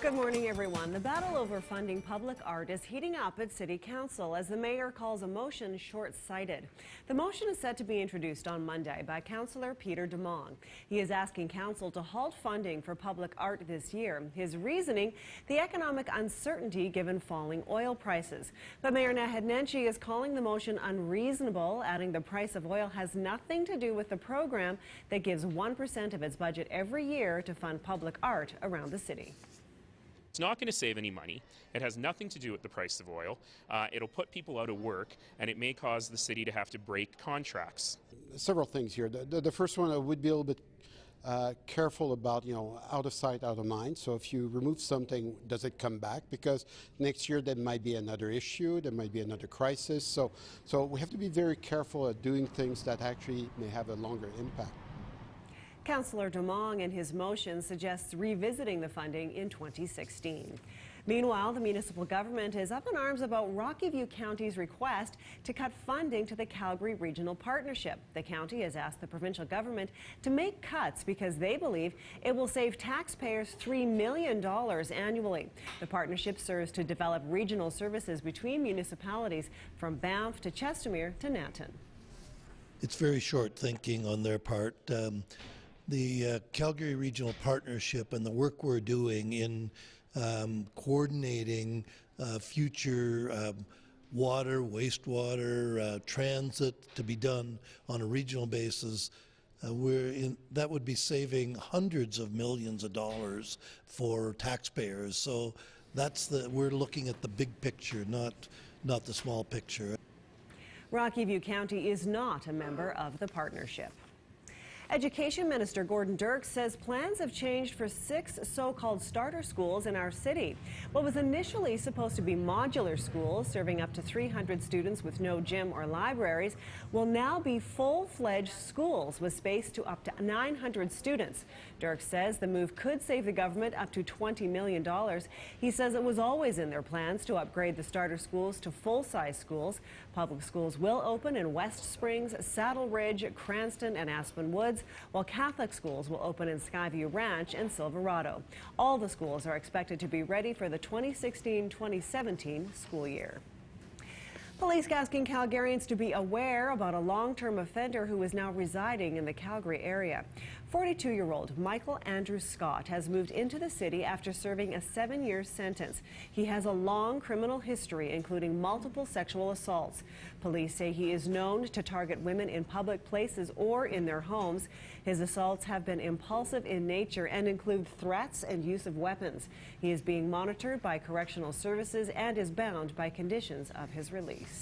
Good morning, everyone. The battle over funding public art is heating up at City Council as the mayor calls a motion short-sighted. The motion is set to be introduced on Monday by Councillor Peter DeMong. He is asking Council to halt funding for public art this year. His reasoning, the economic uncertainty given falling oil prices. But Mayor Naheed Nenshi is calling the motion unreasonable, adding the price of oil has nothing to do with the program that gives 1% of its budget every year to fund public art around the city. It's not going to save any money. It has nothing to do with the price of oil. It'll put people out of work, and it may cause the city to have to break contracts. Several things here. The first one, I would be a little bit careful about, out of sight, out of mind. So if you remove something, does it come back? Because next year there might be another issue, there might be another crisis. So we have to be very careful at doing things that actually may have a longer impact. Councillor DeMong in his motion suggests revisiting the funding in 2016. Meanwhile, the municipal government is up in arms about Rocky View County's request to cut funding to the Calgary Regional Partnership. The county has asked the provincial government to make cuts because they believe it will save taxpayers $3 million annually. The partnership serves to develop regional services between municipalities from Banff to Chestermere to Nanton. It's very short thinking on their part. The Calgary Regional Partnership and the work we're doing in coordinating future water, wastewater, transit to be done on a regional basis, that would be saving hundreds of millions of dollars for taxpayers. So we're looking at the big picture, not the small picture. Rocky View County is not a member of the partnership. Education Minister Gordon Dirks says plans have changed for 6 so-called starter schools in our city. What was initially supposed to be modular schools serving up to 300 students with no gym or libraries will now be full-fledged schools with space to up to 900 students. Dirks says the move could save the government up to $20 million. He says it was always in their plans to upgrade the starter schools to full-size schools. Public schools will open in West Springs, Saddle Ridge, Cranston, and Aspen Woods, while Catholic schools will open in Skyview Ranch and Silverado. All the schools are expected to be ready for the 2016-2017 school year. Police asking Calgarians to be aware about a long-term offender who is now residing in the Calgary area. 42-year-old Michael Andrew Scott has moved into the city after serving a 7-year sentence. He has a long criminal history, including multiple sexual assaults. Police say he is known to target women in public places or in their homes. His assaults have been impulsive in nature and include threats and use of weapons. He is being monitored by correctional services and is bound by conditions of his release.